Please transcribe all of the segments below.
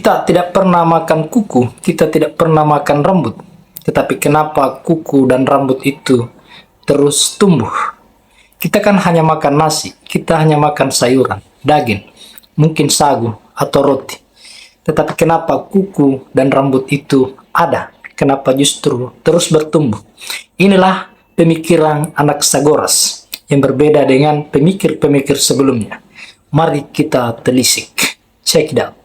Kita tidak pernah makan kuku, kita tidak pernah makan rambut. Tetapi kenapa kuku dan rambut itu terus tumbuh? Kita kan hanya makan nasi, kita hanya makan sayuran, daging, mungkin sagu atau roti. Tetapi kenapa kuku dan rambut itu ada? Kenapa justru terus bertumbuh? Inilah pemikiran Anaxagoras yang berbeda dengan pemikir-pemikir sebelumnya. Mari kita telisik. Check it out.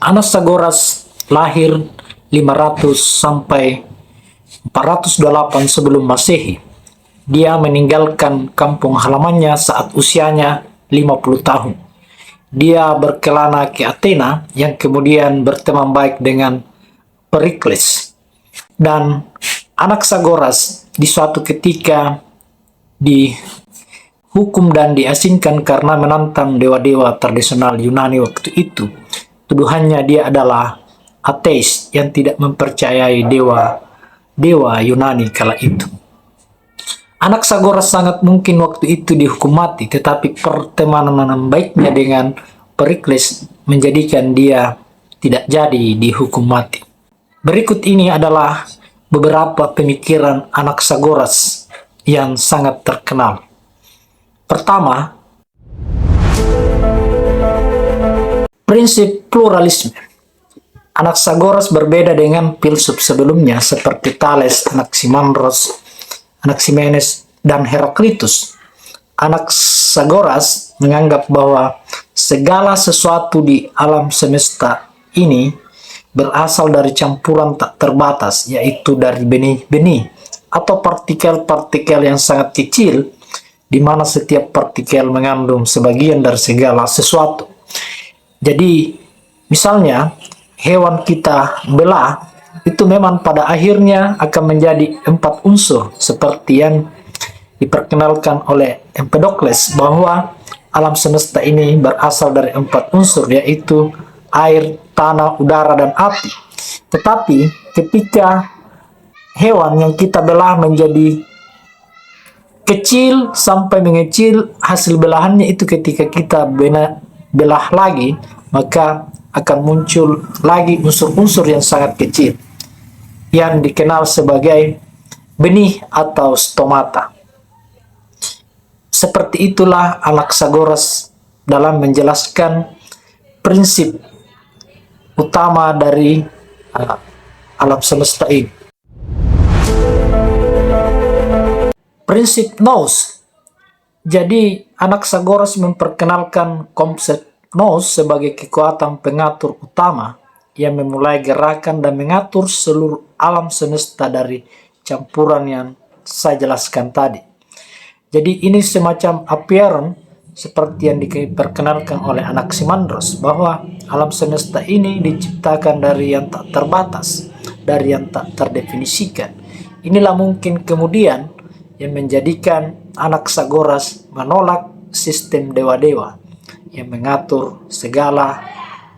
Anaxagoras lahir 500 sampai 428 sebelum Masehi. Dia meninggalkan kampung halamannya saat usianya 50 tahun. Dia berkelana ke Athena yang kemudian berteman baik dengan Perikles. Dan Anaxagoras di suatu ketika dihukum dan diasingkan karena menantang dewa-dewa tradisional Yunani waktu itu. Tuduhannya dia adalah ateis yang tidak mempercayai dewa Yunani kala itu. Anaxagoras sangat mungkin waktu itu dihukum mati, tetapi pertemanan baiknya dengan Perikles menjadikan dia tidak jadi dihukum mati. Berikut ini adalah beberapa pemikiran Anaxagoras yang sangat terkenal. Pertama, prinsip pluralisme. Anaxagoras berbeda dengan filsuf sebelumnya seperti Thales, Anaximenes, dan Heraklitus. Anaxagoras menganggap bahwa segala sesuatu di alam semesta ini berasal dari campuran tak terbatas, yaitu dari benih-benih atau partikel-partikel yang sangat kecil, di mana setiap partikel mengandung sebagian dari segala sesuatu. Jadi, misalnya, hewan kita belah, itu memang pada akhirnya akan menjadi 4 unsur, seperti yang diperkenalkan oleh Empedokles, bahwa alam semesta ini berasal dari 4 unsur, yaitu air, tanah, udara, dan api. Tetapi ketika hewan yang kita belah menjadi kecil sampai mengecil, hasil belahannya itu ketika kita belah lagi, maka akan muncul lagi unsur-unsur yang sangat kecil yang dikenal sebagai benih atau stomata. Seperti itulah Anaxagoras dalam menjelaskan prinsip utama dari alam semesta ini. Prinsip nous. Jadi Anaxagoras memperkenalkan konsep nous sebagai kekuatan pengatur utama yang memulai gerakan dan mengatur seluruh alam semesta dari campuran yang saya jelaskan tadi. Jadi ini semacam appearance seperti yang diperkenalkan oleh Anaximandros, bahwa alam semesta ini diciptakan dari yang tak terbatas, dari yang tak terdefinisikan. Inilah mungkin kemudian yang menjadikan Anaxagoras menolak sistem dewa-dewa yang mengatur segala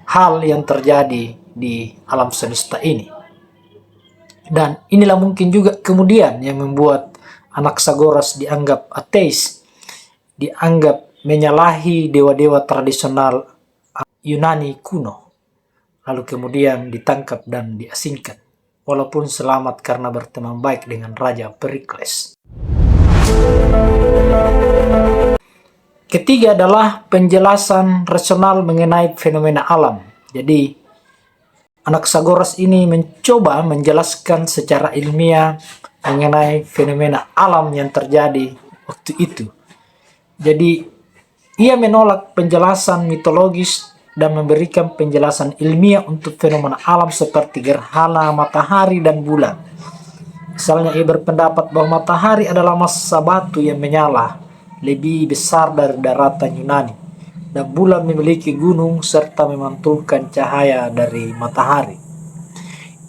hal yang terjadi di alam semesta ini. Dan inilah mungkin juga kemudian yang membuat Anaxagoras dianggap ateis, dianggap menyalahi dewa-dewa tradisional Yunani kuno, lalu kemudian ditangkap dan diasingkan, walaupun selamat karena berteman baik dengan Raja Perikles. Ketiga adalah penjelasan rasional mengenai fenomena alam. Jadi Anaxagoras ini mencoba menjelaskan secara ilmiah mengenai fenomena alam yang terjadi waktu itu. Jadi ia menolak penjelasan mitologis dan memberikan penjelasan ilmiah untuk fenomena alam seperti gerhana matahari dan bulan. Misalnya ia berpendapat bahwa matahari adalah massa batu yang menyala lebih besar dari daratan Yunani, dan bulan memiliki gunung serta memantulkan cahaya dari matahari.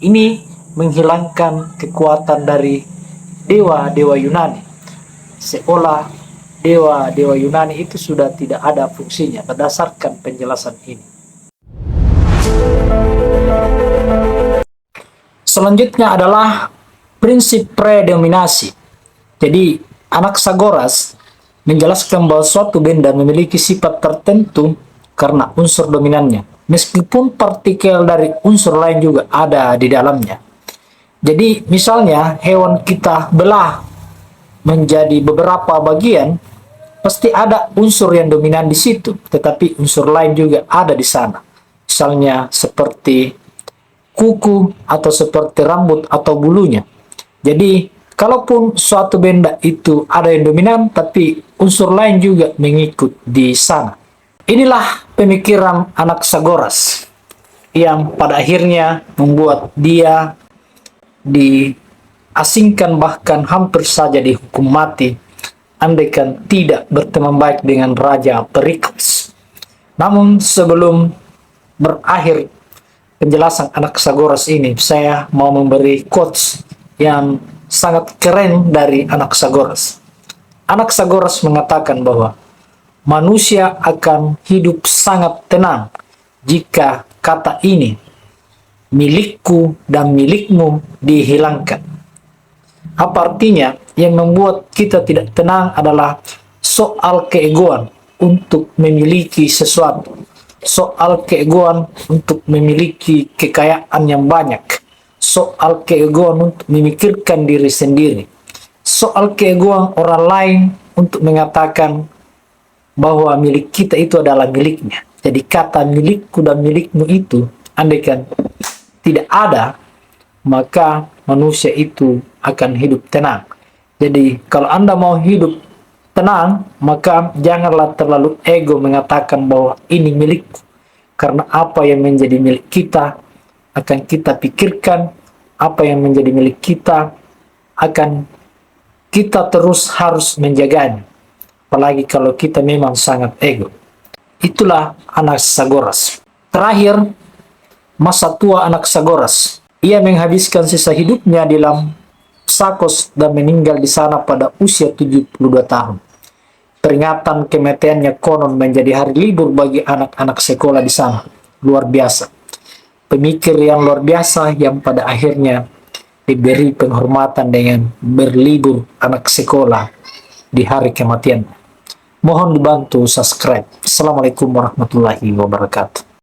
Ini menghilangkan kekuatan dari dewa-dewa Yunani, seolah dewa-dewa Yunani itu sudah tidak ada fungsinya berdasarkan penjelasan ini. Selanjutnya adalah prinsip predominasi. Jadi, Anaxagoras menjelaskan bahwa suatu benda memiliki sifat tertentu karena unsur dominannya, meskipun partikel dari unsur lain juga ada di dalamnya. Jadi, misalnya hewan kita belah menjadi beberapa bagian, pasti ada unsur yang dominan di situ, tetapi unsur lain juga ada di sana. Misalnya seperti kuku atau seperti rambut atau bulunya. Jadi, kalaupun suatu benda itu ada yang dominan, tapi unsur lain juga mengikut di sana. Inilah pemikiran Anaxagoras yang pada akhirnya membuat dia diasingkan, bahkan hampir saja dihukum mati andaikan tidak berteman baik dengan Raja Perikles. Namun sebelum berakhir penjelasan Anaxagoras ini, saya mau memberi quotes yang sangat keren dari Anaxagoras. Anaxagoras mengatakan bahwa manusia akan hidup sangat tenang jika kata ini, milikku dan milikmu, dihilangkan. Apa artinya? Yang membuat kita tidak tenang adalah soal keegoan untuk memiliki sesuatu, soal keegoan untuk memiliki kekayaan yang banyak, soal keegoan untuk memikirkan diri sendiri, soal keegoan orang lain untuk mengatakan bahwa milik kita itu adalah miliknya. Jadi kata milikku dan milikmu itu, andaikan tidak ada, maka manusia itu akan hidup tenang. Jadi kalau Anda mau hidup tenang, maka janganlah terlalu ego mengatakan bahwa ini milikku. Karena apa yang menjadi milik kita akan kita pikirkan, apa yang menjadi milik kita akan kita terus harus menjaganya. Apalagi kalau kita memang sangat ego. Itulah Anaxagoras. Terakhir, masa tua Anaxagoras. Ia menghabiskan sisa hidupnya di Sakos dan meninggal di sana pada usia 72 tahun. Peringatan kematiannya konon menjadi hari libur bagi anak-anak sekolah di sana. Luar biasa. Pemikir yang luar biasa yang pada akhirnya diberi penghormatan dengan berlibur anak sekolah di hari kematian. Mohon dibantu subscribe. Assalamualaikum warahmatullahi wabarakatuh.